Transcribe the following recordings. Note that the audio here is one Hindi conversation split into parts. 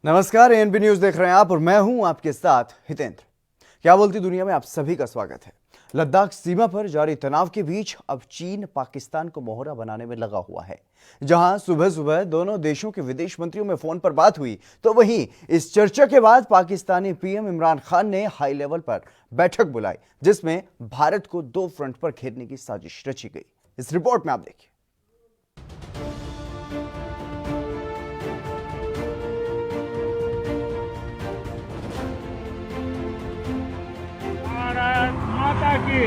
नमस्कार, एएनबी न्यूज देख रहे हैं आप और मैं हूं आपके साथ हितेंद्र। क्या बोलती दुनिया में आप सभी का स्वागत है। लद्दाख सीमा पर जारी तनाव के बीच अब चीन पाकिस्तान को मोहरा बनाने में लगा हुआ है। जहां सुबह सुबह दोनों देशों के विदेश मंत्रियों में फोन पर बात हुई, तो वहीं इस चर्चा के बाद पाकिस्तानी पीएम इमरान खान ने हाई लेवल पर बैठक बुलाई, जिसमें भारत को दो फ्रंट पर घेरने की साजिश रची गई। इस रिपोर्ट में आप देखिए। माता की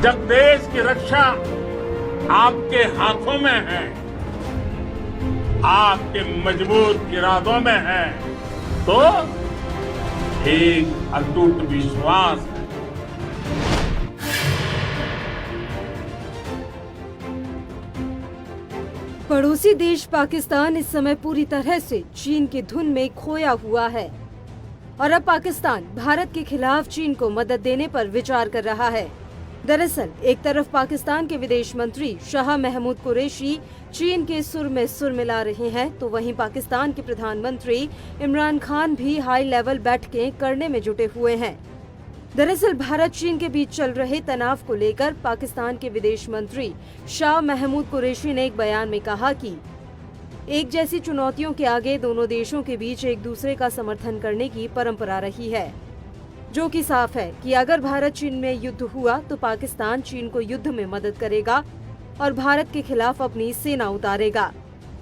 जब देश की रक्षा आपके हाथों में है, आपके मजबूत इरादों में है, तो एक अटूट विश्वास है। पड़ोसी देश पाकिस्तान इस समय पूरी तरह से चीन की धुन में खोया हुआ है और अब पाकिस्तान भारत के खिलाफ चीन को मदद देने पर विचार कर रहा है। दरअसल एक तरफ पाकिस्तान के विदेश मंत्री शाह महमूद कुरैशी चीन के सुर में सुर मिला रहे हैं, तो वहीं पाकिस्तान के प्रधानमंत्री इमरान खान भी हाई लेवल बैठकें करने में जुटे हुए हैं। दरअसल भारत चीन के बीच चल रहे तनाव को लेकर पाकिस्तान के विदेश मंत्री शाह महमूद कुरैशी ने एक बयान में कहा कि एक जैसी चुनौतियों के आगे दोनों देशों के बीच एक दूसरे का समर्थन करने की परंपरा रही है, जो कि साफ है कि अगर भारत चीन में युद्ध हुआ तो पाकिस्तान चीन को युद्ध में मदद करेगा और भारत के खिलाफ अपनी सेना उतारेगा।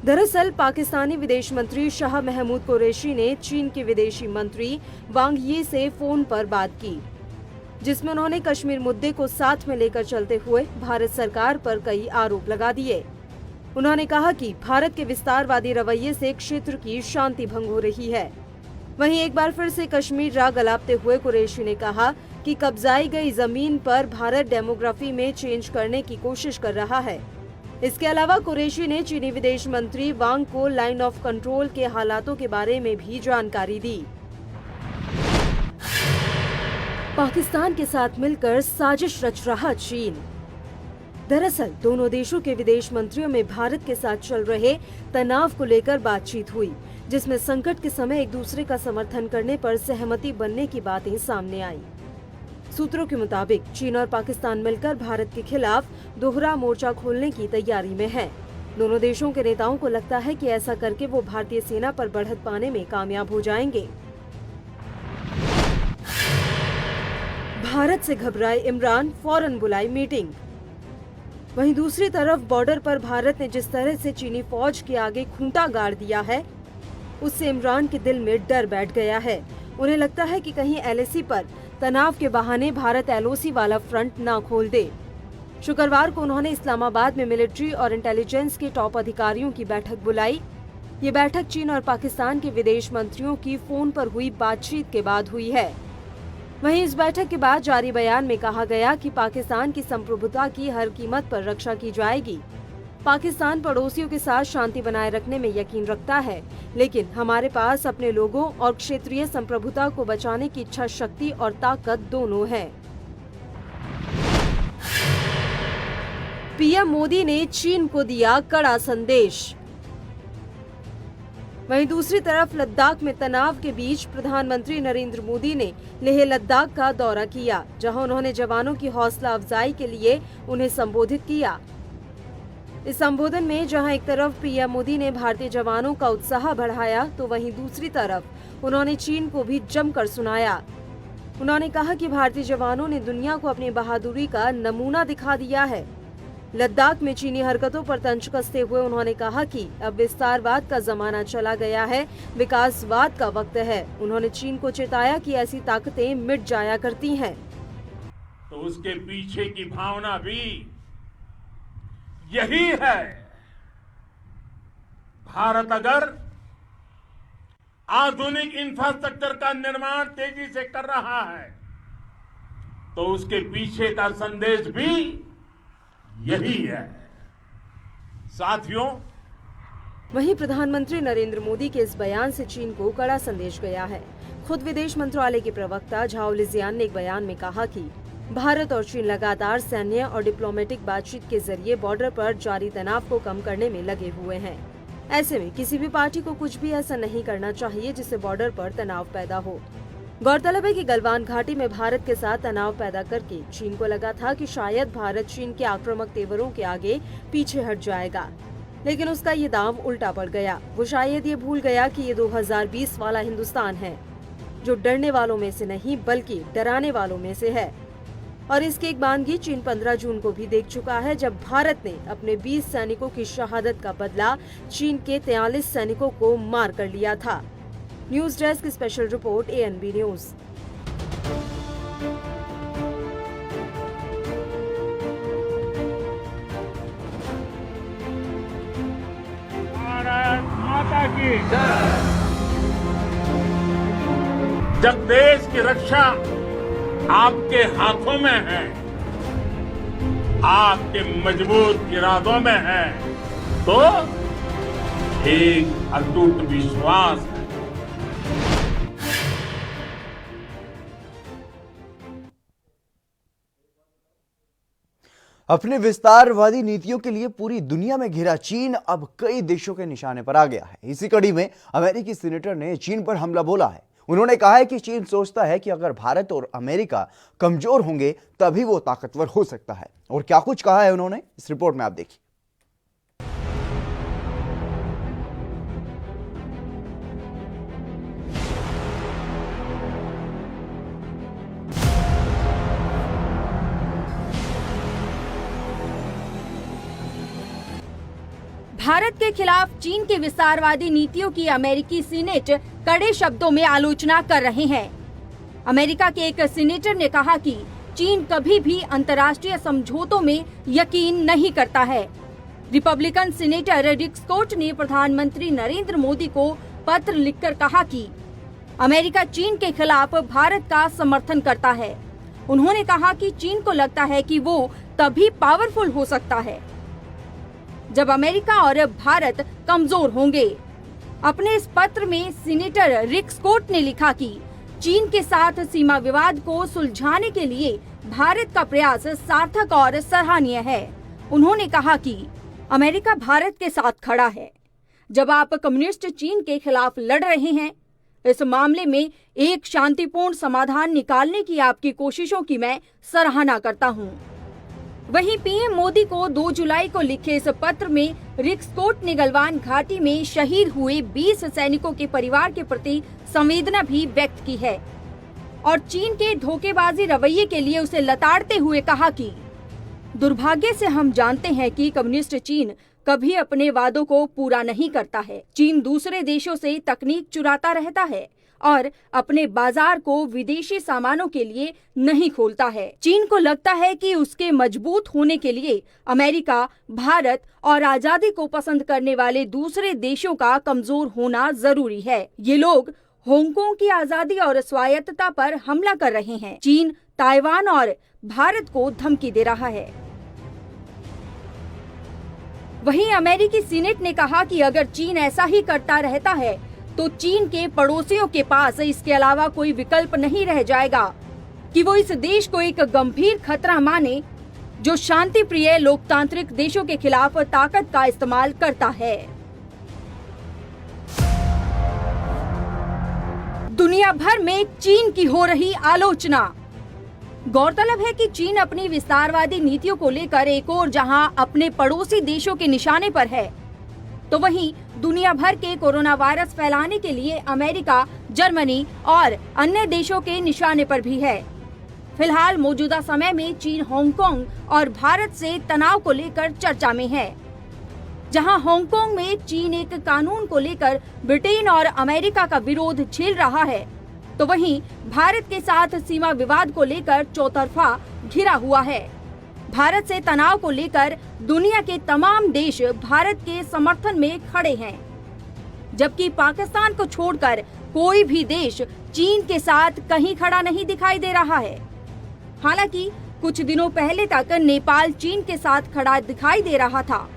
दरअसल पाकिस्तानी विदेश मंत्री शाह महमूद कुरैशी ने चीन के विदेशी मंत्री वांग यी से फोन पर बात की, जिसमें उन्होंने कश्मीर मुद्दे को साथ में लेकर चलते हुए भारत सरकार पर कई आरोप लगा दिए। उन्होंने कहा कि भारत के विस्तारवादी रवैये से क्षेत्र की शांति भंग हो रही है। वहीं एक बार फिर से कश्मीर राग अलापते हुए कुरैशी ने कहा कि कब्जाई गई जमीन पर भारत डेमोग्राफी में चेंज करने की कोशिश कर रहा है। इसके अलावा कुरैशी ने चीनी विदेश मंत्री वांग को लाइन ऑफ कंट्रोल के हालातों के बारे में भी जानकारी दी। पाकिस्तान के साथ मिलकर साजिश रच रहा चीन। दरअसल दोनों देशों के विदेश मंत्रियों में भारत के साथ चल रहे तनाव को लेकर बातचीत हुई, जिसमें संकट के समय एक दूसरे का समर्थन करने पर सहमति बनने की बातें सामने आई। सूत्रों के मुताबिक चीन और पाकिस्तान मिलकर भारत के खिलाफ दोहरा मोर्चा खोलने की तैयारी में हैं। दोनों देशों के नेताओं को लगता है कि ऐसा करके वो भारतीय सेना पर बढ़त पाने में कामयाब हो जाएंगे। भारत से घबराए इमरान, फौरन बुलाई मीटिंग। वहीं दूसरी तरफ बॉर्डर पर भारत ने जिस तरह से चीनी फौज के आगे खूंटा गाड़ दिया है, उससे इमरान के दिल में डर बैठ गया है। उन्हें लगता है कि कहीं एलएसी पर तनाव के बहाने भारत एलओसी वाला फ्रंट ना खोल दे। शुक्रवार को उन्होंने इस्लामाबाद में मिलिट्री और इंटेलिजेंस के टॉप अधिकारियों की बैठक बुलाई। ये बैठक चीन और पाकिस्तान के विदेश मंत्रियों की फोन पर हुई बातचीत के बाद हुई है। वहीं इस बैठक के बाद जारी बयान में कहा गया कि पाकिस्तान की संप्रभुता की हर कीमत पर रक्षा की जाएगी। पाकिस्तान पड़ोसियों के साथ शांति बनाए रखने में यकीन रखता है, लेकिन हमारे पास अपने लोगों और क्षेत्रीय संप्रभुता को बचाने की इच्छा शक्ति और ताकत दोनों है। पीएम मोदी ने चीन को दिया कड़ा संदेश। वहीं दूसरी तरफ लद्दाख में तनाव के बीच प्रधानमंत्री नरेंद्र मोदी ने लेह लद्दाख का दौरा किया, जहां उन्होंने जवानों की हौसला अफजाई के लिए उन्हें संबोधित किया। इस संबोधन में जहां एक तरफ पीएम मोदी ने भारतीय जवानों का उत्साह बढ़ाया, तो वहीं दूसरी तरफ उन्होंने चीन को भी जमकर सुनाया। उन्होंने कहा कि भारतीय जवानों ने दुनिया को अपनी बहादुरी का नमूना दिखा दिया है। लद्दाख में चीनी हरकतों पर तंज कसते हुए उन्होंने कहा कि अब विस्तारवाद का जमाना चला गया है, विकासवाद का वक्त है। उन्होंने चीन को चेताया कि ऐसी ताकतें मिट जाया करती हैं। तो उसके पीछे की भावना भी यही है। भारत अगर आधुनिक इंफ्रास्ट्रक्चर का निर्माण तेजी से कर रहा है, तो उसके पीछे का संदेश भी यही है। साथियों, वहीं प्रधानमंत्री नरेंद्र मोदी के इस बयान से चीन को कड़ा संदेश गया है। खुद विदेश मंत्रालय के प्रवक्ता झाओ लिजियान ने एक बयान में कहा कि भारत और चीन लगातार सैन्य और डिप्लोमेटिक बातचीत के जरिए बॉर्डर पर जारी तनाव को कम करने में लगे हुए हैं। ऐसे में किसी भी पार्टी को कुछ भी ऐसा नहीं करना चाहिए जिससे बॉर्डर पर तनाव पैदा हो। गौरतलब है कि गलवान घाटी में भारत के साथ तनाव पैदा करके चीन को लगा था कि शायद भारत चीन के आक्रामक तेवरों के आगे पीछे हट जाएगा, लेकिन उसका ये दांव उल्टा पड़ गया। वो शायद ये भूल गया कि ये 2020 वाला हिंदुस्तान है जो डरने वालों में से नहीं बल्कि डराने वालों में से है। और इसकी एक बानगी चीन 15 जून को भी देख चुका है, जब भारत ने अपने 20 सैनिकों की शहादत का बदला चीन के 43 सैनिकों को मार कर लिया था। News desk special report ANB news. Bharat माता की जब देश की रक्षा आपके हाथों में है, आपके मजबूत इरादों में है, तो एक अटूट विश्वास है। अपने विस्तारवादी नीतियों के लिए पूरी दुनिया में घिरा चीन अब कई देशों के निशाने पर आ गया है। इसी कड़ी में अमेरिकी सीनेटर ने चीन पर हमला बोला है। उन्होंने कहा है कि चीन सोचता है कि अगर भारत और अमेरिका कमजोर होंगे तभी वो ताकतवर हो सकता है। और क्या कुछ कहा है उन्होंने, इस रिपोर्ट में आप देखिए। भारत के खिलाफ चीन की विस्तारवादी नीतियों की अमेरिकी सीनेट कड़े शब्दों में आलोचना कर रहे हैं। अमेरिका के एक सीनेटर ने कहा कि चीन कभी भी अंतर्राष्ट्रीय समझौतों में यकीन नहीं करता है। रिपब्लिकन सीनेटर रिक स्कॉट ने प्रधानमंत्री नरेंद्र मोदी को पत्र लिखकर कहा कि अमेरिका चीन के खिलाफ भारत का समर्थन करता है। उन्होंने कहा कि चीन को लगता है कि वो तभी पावरफुल हो सकता है जब अमेरिका और भारत कमजोर होंगे। अपने इस पत्र में सीनेटर रिक स्कॉट ने लिखा कि चीन के साथ सीमा विवाद को सुलझाने के लिए भारत का प्रयास सार्थक और सराहनीय है। उन्होंने कहा कि अमेरिका भारत के साथ खड़ा है जब आप कम्युनिस्ट चीन के खिलाफ लड़ रहे हैं। इस मामले में एक शांतिपूर्ण समाधान निकालने की आपकी कोशिशों की मैं सराहना करता हूं। वहीं पीएम मोदी को 2 जुलाई को लिखे इस पत्र में रिक स्कॉट ने गलवान घाटी में शहीद हुए 20 सैनिकों के परिवार के प्रति संवेदना भी व्यक्त की है और चीन के धोखेबाजी रवैये के लिए उसे लताड़ते हुए कहा कि दुर्भाग्य से हम जानते हैं कि कम्युनिस्ट चीन कभी अपने वादों को पूरा नहीं करता है। चीन दूसरे देशों से तकनीक चुराता रहता है और अपने बाजार को विदेशी सामानों के लिए नहीं खोलता है। चीन को लगता है कि उसके मजबूत होने के लिए अमेरिका, भारत और आजादी को पसंद करने वाले दूसरे देशों का कमजोर होना जरूरी है। ये लोग हांगकांग की आजादी और स्वायत्तता पर हमला कर रहे हैं। चीन ताइवान और भारत को धमकी दे रहा है। वहीं अमेरिकी सीनेट ने कहा कि अगर चीन ऐसा ही करता रहता है तो चीन के पड़ोसियों के पास इसके अलावा कोई विकल्प नहीं रह जाएगा कि वो इस देश को एक गंभीर खतरा माने जो शांति प्रिय लोकतांत्रिक देशों के खिलाफ ताकत का इस्तेमाल करता है। दुनिया भर में चीन की हो रही आलोचना। गौरतलब है कि चीन अपनी विस्तारवादी नीतियों को लेकर एक और जहां अपने पड़ोसी देशों के निशाने पर है, तो वहीं दुनिया भर के कोरोना वायरस फैलाने के लिए अमेरिका, जर्मनी और अन्य देशों के निशाने पर भी है। फिलहाल मौजूदा समय में चीन हांगकांग और भारत से तनाव को लेकर चर्चा में है। जहां हांगकांग में चीन एक कानून को लेकर ब्रिटेन और अमेरिका का विरोध झेल रहा है, तो वहीं भारत के साथ सीमा विवाद को लेकर चौतरफा घिरा हुआ है। भारत से तनाव को लेकर दुनिया के तमाम देश भारत के समर्थन में खड़े हैं, जबकि पाकिस्तान को छोड़कर कोई भी देश चीन के साथ कहीं खड़ा नहीं दिखाई दे रहा है। हालांकि कुछ दिनों पहले तक नेपाल चीन के साथ खड़ा दिखाई दे रहा था,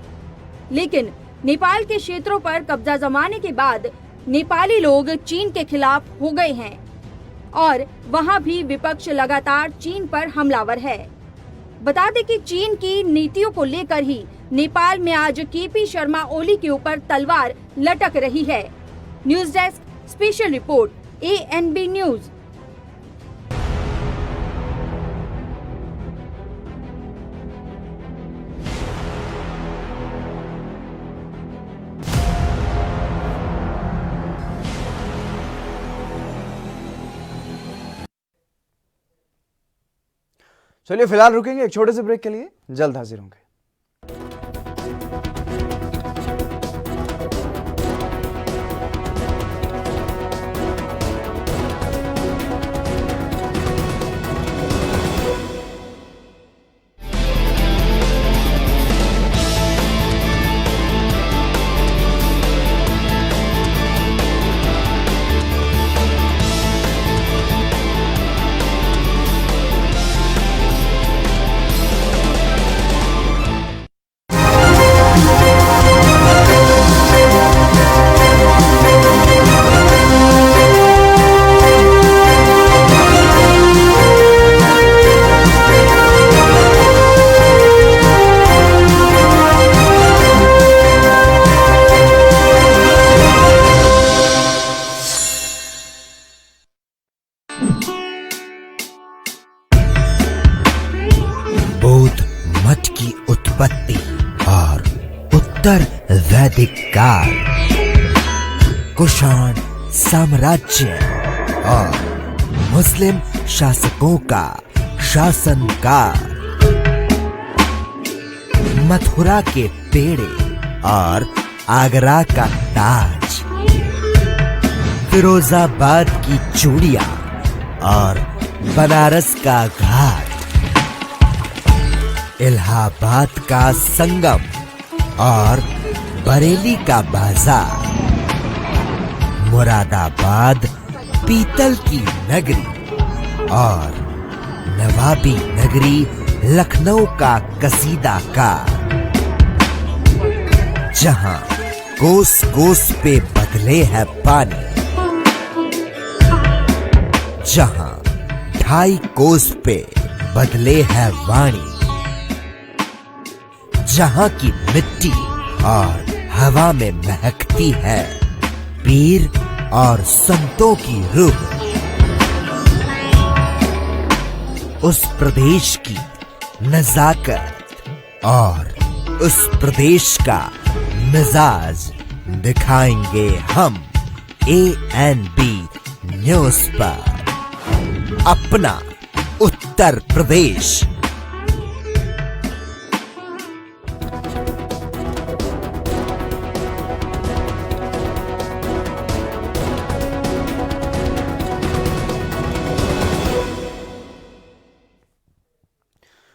लेकिन नेपाल के क्षेत्रों पर कब्जा जमाने के बाद नेपाली लोग चीन के खिलाफ हो गए हैं और वहां भी विपक्ष लगातार चीन पर हमलावर है। बता दें कि चीन की नीतियों को लेकर ही नेपाल में आज केपी शर्मा ओली के ऊपर तलवार लटक रही है। News desk special report ANB news. चलिए फिलहाल रुकेंगे एक छोटे से ब्रेक के लिए, जल्द हाजिर होंगे। बौद्ध मठ की उत्पत्ति और उत्तर वैदिक काल, कुषाण साम्राज्य और मुस्लिम शासकों का शासनकाल, मथुरा के पेड़े और आगरा का ताज, फिरोजाबाद की चूड़ियां और बनारस का घाट, इलाहाबाद का संगम और बरेली का बाजार, मुरादाबाद पीतल की नगरी और नवाबी नगरी लखनऊ का कसीदा का, जहां कोस कोस पे बदले है पानी, जहां 2.5 कोस पे बदले है वाणी, जहां की मिट्टी और हवा में महकती है पीर और संतों की रूह, उस प्रदेश की नजाकत और उस प्रदेश का मिजाज दिखाएंगे हम ANB न्यूज पर। अपना उत्तर प्रदेश।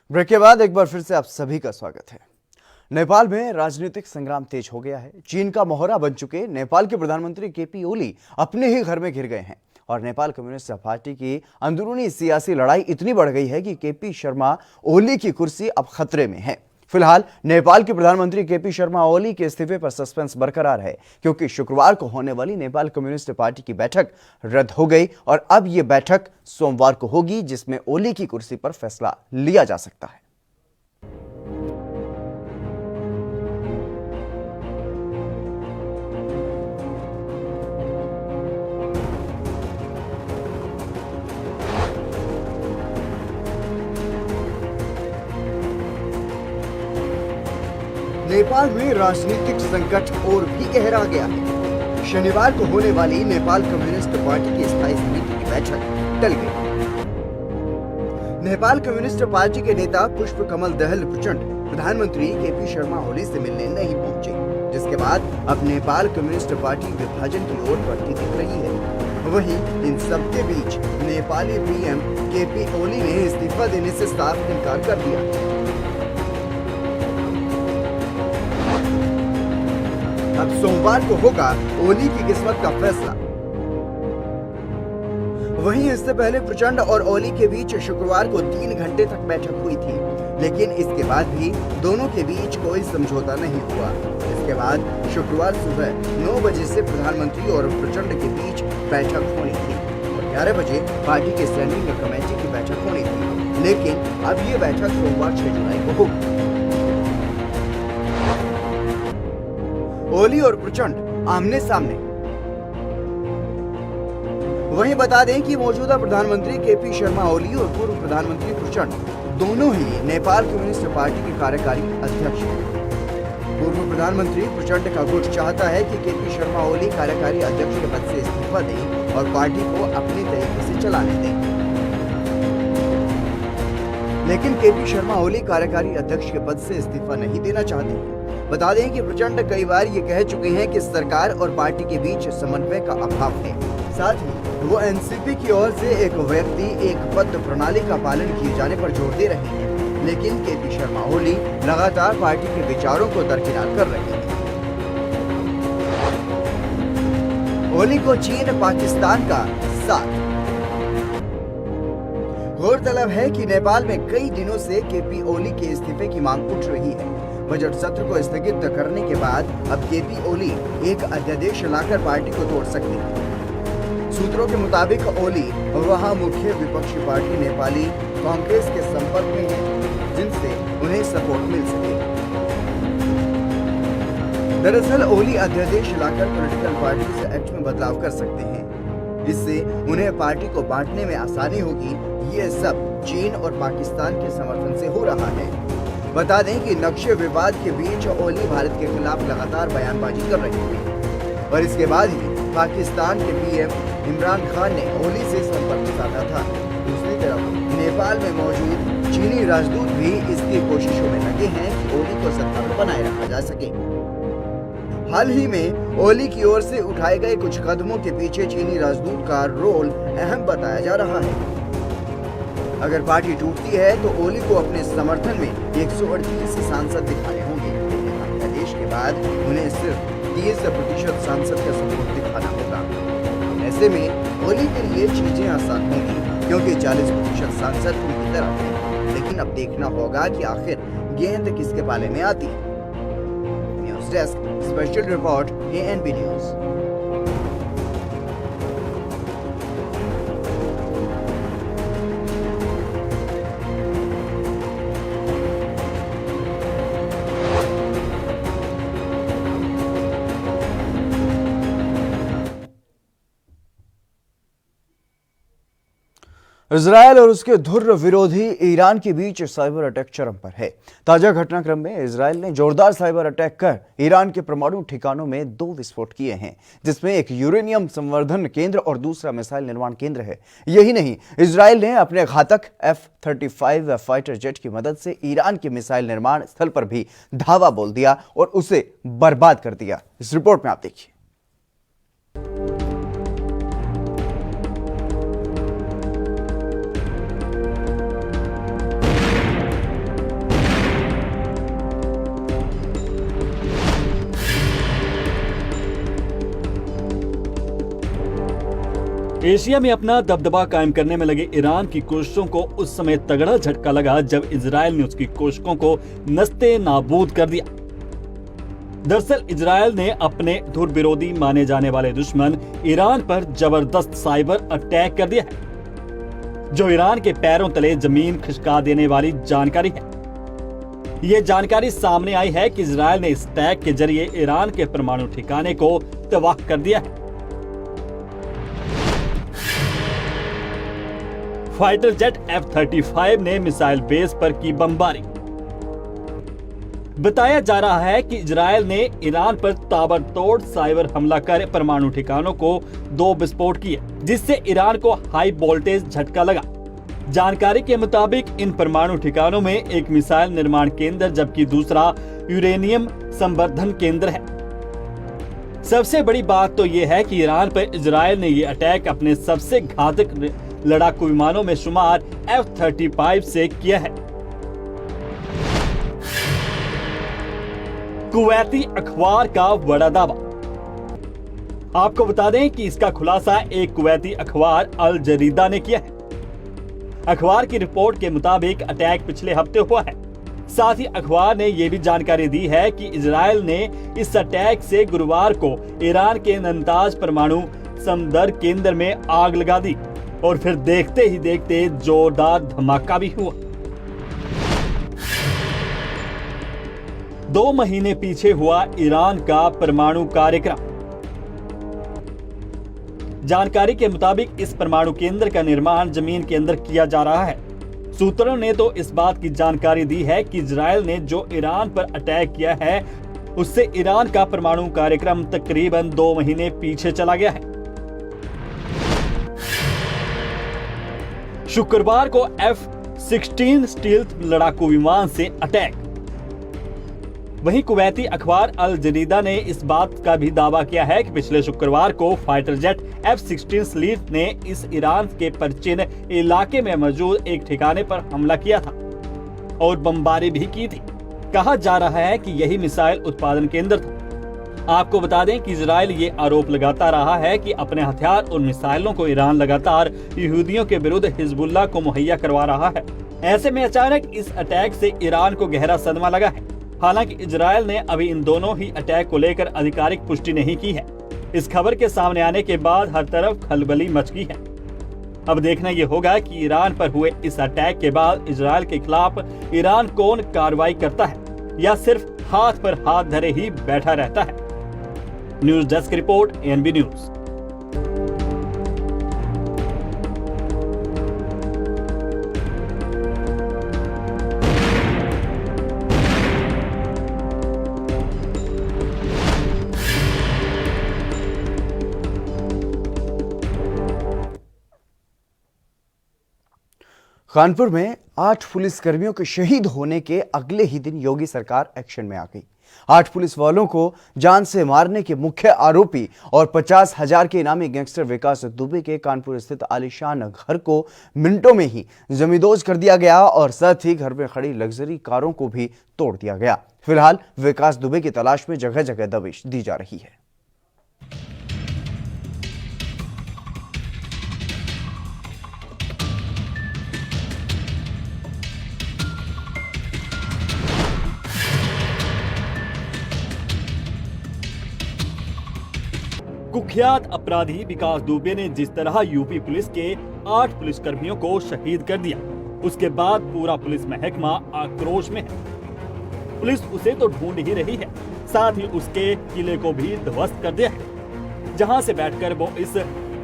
ब्रेक के बाद एक बार फिर से आप सभी का स्वागत है। नेपाल में राजनीतिक संग्राम तेज हो गया है। चीन का मोहरा बन चुके नेपाल के प्रधानमंत्री KP ओली अपने ही घर में घिर गए हैं और नेपाल कम्युनिस्ट पार्टी की अंदरूनी सियासी लड़ाई इतनी बढ़ गई है कि KP शर्मा ओली की कुर्सी अब खतरे में है। फिलहाल नेपाल के प्रधानमंत्री KP शर्मा ओली के इस्तीफे पर सस्पेंस बरकरार है, क्योंकि शुक्रवार को होने वाली नेपाल कम्युनिस्ट पार्टी की बैठक रद्द हो गई और अब यह बैठक सोमवार को होगी, जिसमें ओली की कुर्सी पर फैसला लिया जा सकता है। नेपाल में राजनीतिक संकट और भी गहरा गया है। शनिवार को होने वाली नेपाल कम्युनिस्ट पार्टी की स्थायी समिति की बैठक टल गई। नेपाल कम्युनिस्ट पार्टी के नेता पुष्प कमल दहल प्रचंड प्रधानमंत्री KP शर्मा ओली से मिलने नहीं पहुंचे, जिसके बाद अब नेपाल कम्युनिस्ट पार्टी विभाजन की ओर बढ़ती दिख रही है। वहीं इन सबके बीच नेपाली PM KP ओली ने इस्तीफा देने से साफ इनकार कर दिया। अब सोमवार को होगा ओली की किस्मत का फैसला। वहीं इससे पहले प्रचंड और ओली के बीच शुक्रवार को 3 घंटे तक बैठक हुई थी, लेकिन इसके बाद भी दोनों के बीच कोई समझौता नहीं हुआ। इसके बाद शुक्रवार सुबह 9 बजे से प्रधानमंत्री और प्रचंड के बीच बैठक होनी थी और 11 बजे पार्टी के स्टैंडिंग कमेटी की बैठक होनी थी, लेकिन अब ये बैठक सोमवार 6 जुलाई को होगी। ओली और प्रचंड आमने सामने। वहीं बता दें कि मौजूदा प्रधानमंत्री केपी शर्मा ओली और पूर्व प्रधानमंत्री प्रचंड दोनों ही नेपाल कम्युनिस्ट पार्टी के कार्यकारी अध्यक्ष हैं। पूर्व प्रधानमंत्री प्रचंड का गुट चाहता है कि केपी शर्मा ओली कार्यकारी अध्यक्ष के पद से इस्तीफा दें और पार्टी को अपने तरीके से चलाने दें। लेकिन केपी शर्मा ओली कार्यकारी अध्यक्ष के पद से इस्तीफा नहीं देना चाहते। बता दें कि प्रचंड कई बार ये कह चुके हैं कि सरकार और पार्टी के बीच समन्वय का अभाव है। साथ ही वो एनसीपी की ओर से एक व्यक्ति एक पद प्रणाली का पालन किए जाने पर जोर दे रहे हैं, लेकिन केपी शर्मा ओली लगातार पार्टी के विचारों को दरकिनार कर रहे हैं। ओली को चीन पाकिस्तान का साथ। गौरतलब है कि नेपाल में कई दिनों से केपी ओली के इस्तीफे की मांग उठ रही है। बजट सत्र को स्थगित करने के बाद अब केपी ओली एक अध्यादेश लाकर पार्टी को तोड़ सकते हैं। सूत्रों के मुताबिक ओली वहां मुख्य विपक्षी पार्टी नेपाली कांग्रेस के संपर्क में है, जिनसे उन्हें सपोर्ट मिल सके। दरअसल ओली अध्यादेश लाकर पॉलिटिकल पार्टीज एक्ट में बदलाव कर सकते हैं। इससे उन्हें पार्टी को बांटने में आसानी होगी। ये सब चीन और पाकिस्तान के समर्थन से हो रहा है। बता दें कि नक्शे विवाद के बीच ओली भारत के खिलाफ लगातार बयानबाजी कर रहे हैं और इसके बाद ही पाकिस्तान के पीएम इमरान खान ने ओली से संपर्क साधा था। दूसरी तरफ नेपाल में मौजूद चीनी राजदूत भी इसकी कोशिशों में लगे हैं कि ओली को सत्ता में बनाए रखा जा सके। हाल ही में ओली की ओर से उठाए गए कुछ कदमों के पीछे चीनी राजदूत का रोल अहम बताया जा रहा है। अगर पार्टी टूटती है तो ओली को अपने समर्थन में 138 सांसद दिखाने होंगे। अध्यादेश के बाद उन्हें सिर्फ 30% सांसद का सपोर्ट दिखाना होगा। ऐसे में ओली के लिए चीजें आसान होंगी क्योंकि 40% सांसद उनकी तरफ हैं। लेकिन अब देखना होगा कि आखिर गेंद किसके पाले में आती है। News desk special report ANB news. Israel और उसके धुर्र विरोधी ईरान के बीच साइबर अटैक चरम पर है। ताजा घटनाक्रम में इजरायल ने जोरदार साइबर अटैक कर ईरान के परमाणु ठिकानों में 2 विस्फोट किए हैं, जिसमें एक यूरेनियम संवर्धन केंद्र और दूसरा मिसाइल निर्माण केंद्र है। यही नहीं, इजरायल ने अपने घातक F-35 फाइटर जेट की मदद से ईरान के मिसाइल निर्माण स्थल पर भी धावा बोल दिया और उसे बर्बाद कर दिया। इस रिपोर्ट में आप देखिए। एशिया में अपना दबदबा कायम करने में लगे ईरान की कोशिशों को उस समय तगड़ा झटका लगा जब इजरायल ने उसकी कोशिशों को नस्ते नाबूद कर दिया। दरअसल इजरायल ने अपने धुर विरोधी माने जाने वाले दुश्मन ईरान पर जबरदस्त साइबर अटैक कर दिया है, जो ईरान के पैरों तले जमीन खिसका देने वाली जानकारी है। ये जानकारी सामने आई है कि इजरायल ने इस अटैक के जरिए ईरान के परमाणु ठिकाने को तबाह कर दिया है। फाइटर जेट F-35 ने मिसाइल बेस पर की बमबारी। बताया जा रहा है कि इजरायल ने ईरान पर ताबड़तोड़ साइबर हमला कर परमाणु ठिकानों को 2 विस्फोट किए, जिससे ईरान को हाई वोल्टेज झटका लगा। जानकारी के मुताबिक इन परमाणु ठिकानों में एक मिसाइल निर्माण केंद्र जबकि दूसरा यूरेनियम संवर्धन केंद्र है। सबसे बड़ी बात तो यह है कि ईरान पर इजरायल ने यह अटैक अपने सबसे घातक लड़ाकू विमानों में शुमार F-35 से किया है। कुवैती अखबार का बड़ा दावा। आपको बता दें कि इसका खुलासा एक कुवैती अखबार अल जरीदा ने किया है। अखबार की रिपोर्ट के मुताबिक अटैक पिछले हफ्ते हुआ है। साथ ही अखबार ने यह भी जानकारी दी है कि इजरायल ने इस अटैक से गुरुवार को ईरान के नंताज परमाणु समदर केंद्र में आग लगा दी और फिर देखते ही देखते जोरदार धमाका भी हुआ। 2 महीने पीछे हुआ ईरान का परमाणु कार्यक्रम। जानकारी के मुताबिक इस परमाणु केंद्र का निर्माण जमीन के अंदर किया जा रहा है। सूत्रों ने तो इस बात की जानकारी दी है कि इजरायल ने जो ईरान पर अटैक किया है उससे ईरान का परमाणु कार्यक्रम तकरीबन 2 महीने पीछे चला गया है। शुक्रवार को F-16 स्टील्थ लड़ाकू विमान से अटैक। वहीं कुवैती अखबार अल जरीदा ने इस बात का भी दावा किया है कि पिछले शुक्रवार को फाइटर जेट F-16 स्टील्थ ने इस ईरान के परचिन इलाके में मौजूद एक ठिकाने पर हमला किया था और बमबारी भी की थी। कहा जा रहा है कि यही मिसाइल उत्पादन केंद्र था। आपको बता दें कि इजरायल ये आरोप लगाता रहा है कि अपने हथियार और मिसाइलों को ईरान लगातार यहूदियों के विरुद्ध हिजबुल्लाह को मुहैया करवा रहा है। ऐसे में अचानक इस अटैक से ईरान को गहरा सदमा लगा है। हालांकि इजरायल ने अभी इन दोनों ही अटैक को लेकर आधिकारिक पुष्टि नहीं की है। इस खबर के सामने आने के बाद हर तरफ खलबली मच गई है। अब देखना ये होगा कि ईरान पर हुए इस अटैक के बाद इजरायल के खिलाफ ईरान कौन कार्रवाई करता है या सिर्फ हाथ पर हाथ धरे ही बैठा रहता है। News desk report, ANB news. Kanpur में 8 पुलिसकर्मियों के शहीद होने के अगले ही दिन योगी सरकार एक्शन में आ गई। 8 पुलिस वालों को जान से मारने के मुख्य आरोपी और 50,000 के इनामी गैंगस्टर विकास दुबे के कानपुर स्थित आलीशान घर को मिनटों में ही जमींदोज कर दिया गया और साथ ही घर में खड़ी लग्जरी कारों को भी तोड़ दिया गया। फिलहाल विकास दुबे की तलाश में जगह जगह दबिश दी जा रही है। कुख्यात अपराधी विकास दुबे ने जिस तरह यूपी पुलिस के 8 पुलिसकर्मियों को शहीद कर दिया, उसके बाद पूरा पुलिस महकमा आक्रोश में है। पुलिस उसे तो ढूंढ ही रही है, साथ ही उसके किले को भी ध्वस्त कर दिया है, जहां से बैठकर वो इस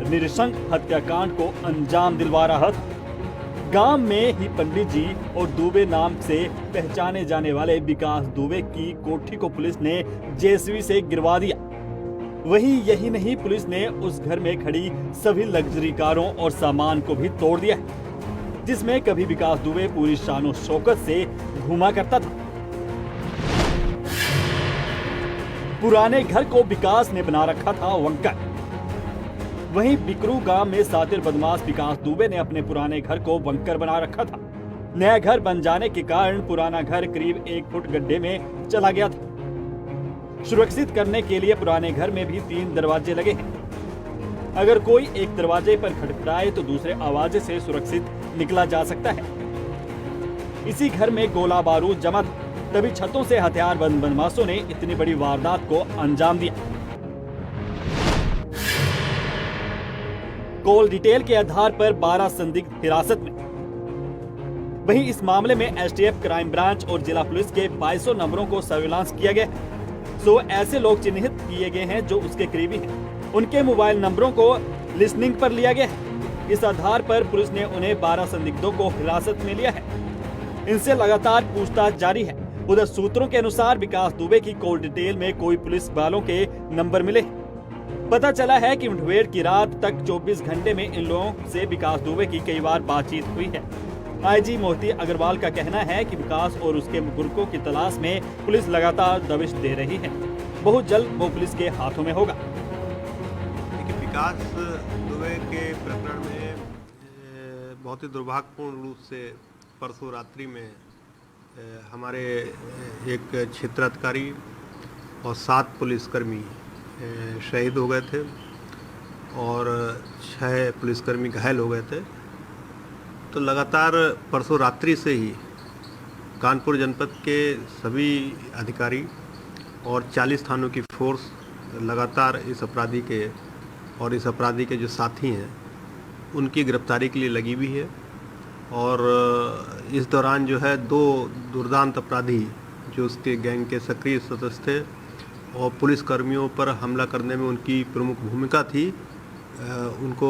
निरशंक हत्याकांड को अंजाम दिलवा रहा था। गांव में ही पंडित जी और दुबे नाम से पहचाने जाने वाले विकास दुबे की कोठी को पुलिस ने जेसीबी से गिरवा दिया। वहीं यही नहीं, पुलिस ने उस घर में खड़ी सभी लग्जरी कारों और सामान को भी तोड़ दिया है, जिसमें कभी विकास दुबे पूरी शानो शौकत से घूमा करता था। पुराने घर को विकास ने बना रखा था वंकर। वहीं बिकरू गांव में सातिर बदमाश विकास दुबे ने अपने पुराने घर को वंकर बना रखा था। नया घर बन जाने के कारण पुराना घर करीब 1 फुट गड्ढे में चला गया था। सुरक्षित करने के लिए पुराने घर में भी 3 दरवाजे लगे हैं। अगर कोई एक दरवाजे पर खटखटाए तो दूसरे आवाज से सुरक्षित निकला जा सकता है। इसी घर में गोला बारूद जमा था, तभी छतों से हथियारबंद बदमाशों ने इतनी बड़ी वारदात को अंजाम दिया। कॉल डिटेल के आधार पर 12 संदिग्ध हिरासत में। वहीं इस मामले में एसटीएफ, क्राइम ब्रांच और जिला पुलिस के 2200 नंबरों को सर्विलांस किया गया है। तो ऐसे लोग चिन्हित किए गए हैं जो उसके करीबी हैं। उनके मोबाइल नंबरों को लिस्निंग पर लिया गया है। इस आधार पर पुलिस ने उन्हें 12 संदिग्धों को हिरासत में लिया है। इनसे लगातार पूछताछ जारी है। उधर सूत्रों के अनुसार विकास दुबे की कॉल डिटेल में कोई पुलिस वालों के नंबर मिले। पता चला है कि मुठभेड़ की रात तक 24 घंटे में इन लोगों से विकास दुबे की कई बार बातचीत हुई है। आईजी मोहिती अग्रवाल का कहना है कि विकास और उसके गुर्गों की तलाश में पुलिस लगातार दबिश दे रही है। बहुत जल्द वो पुलिस के हाथों में होगा। देखिए, विकास दुबे के प्रकरण में बहुत ही दुर्भाग्यपूर्ण रूप से परसों रात्रि में हमारे एक क्षेत्राधिकारी और 7 पुलिसकर्मी शहीद हो गए थे और 6 पुलिसकर्मी घायल हो गए थे। तो लगातार परसों रात्रि से ही कानपुर जनपद के सभी अधिकारी और 40 थानों की फोर्स लगातार इस अपराधी के और इस अपराधी के जो साथी हैं उनकी गिरफ्तारी के लिए लगी हुई है। और इस दौरान जो है 2 दुर्दांत अपराधी जो उसके गैंग के सक्रिय सदस्य थे और पुलिसकर्मियों पर हमला करने में उनकी प्रमुख भूमिका थी, उनको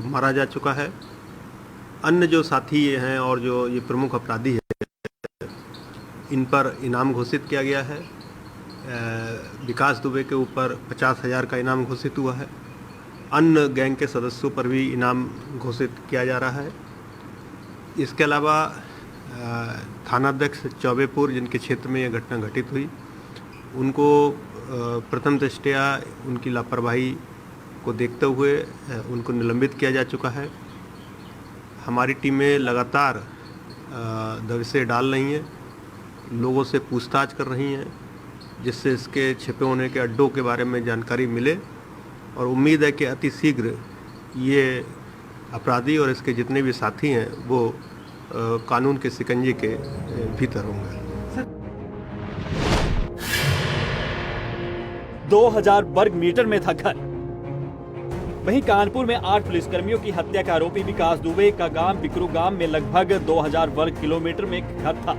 मारा जा चुका है। अन्य जो साथी हैं और जो ये प्रमुख अपराधी हैं, इन पर इनाम घोषित किया गया है। विकास दुबे के ऊपर 50,000 का इनाम घोषित हुआ है। अन्य गैंग के सदस्यों पर भी इनाम घोषित किया जा रहा है। इसके अलावा थानाध्यक्ष चौबेपुर, जिनके क्षेत्र में यह घटना घटित हुई, उनको प्रथम दृष्टया उनकी लापरवाही को देखते हुए उनको निलंबित किया जा चुका है। हमारी टीमें लगातार दबिशें डाल रही हैं, लोगों से पूछताछ कर रही हैं, जिससे इसके छिपे होने के अड्डों के बारे में जानकारी मिले, और उम्मीद है कि अति शीघ्र ये अपराधी और इसके जितने भी साथी हैं वो कानून के शिकंजे के भीतर होंगे। 2000 वर्ग मीटर में था घर। वहीं कानपुर में 8 पुलिसकर्मियों की हत्या का आरोपी विकास दुबे का गांव बिकरू गांव में लगभग 2000 वर्ग किलोमीटर में घर था।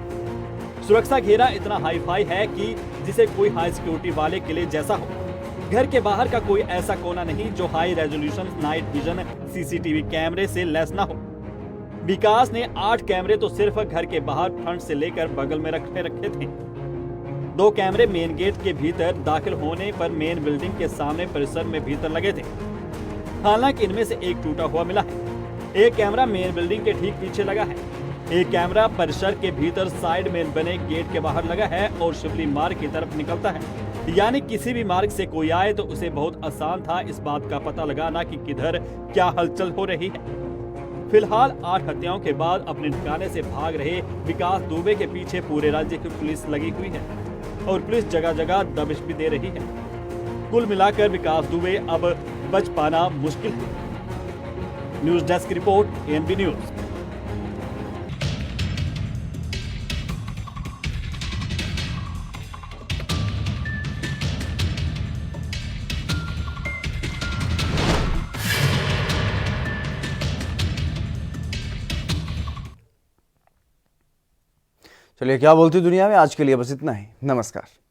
सुरक्षा घेरा इतना हाई फाई है कि जिसे कोई हाई सिक्योरिटी वाले किले जैसा हो। घर के बाहर का कोई ऐसा कोना नहीं जो high resolution night vision CCTV कैमरे से लैस ना हो। विकास ने 8 कैमरे तो सिर्फ घर के बाहर फ्रंट से लेकर बगल में रखे थे। 2 कैमरे मेन गेट के भीतर दाखिल होने पर मेन बिल्डिंग के सामने परिसर में भीतर लगे थे। हालांकि इनमें से एक टूटा हुआ मिला है। एक कैमरा मेन बिल्डिंग के ठीक पीछे लगा है। एक कैमरा परिसर के भीतर साइड में बने गेट के बाहर लगा है और शिवली मार्ग की तरफ निकलता है। यानी किसी भी मार्ग से कोई आए तो उसे बहुत आसान था इस बात का पता लगाना कि किधर क्या हलचल हो रही है। फिलहाल 8 हत्याओं के बाद अपने ठिकाने से भाग रहे विकास दुबे के पीछे पूरे राज्य की पुलिस लगी हुई है और पुलिस जगह जगह दबिश भी दे रही है। कुल मिलाकर विकास दुबे अब बच पाना मुश्किल है। News desk report, ANB news. चलिए, क्या बोलती दुनिया में आज के लिए बस इतना ही। नमस्कार।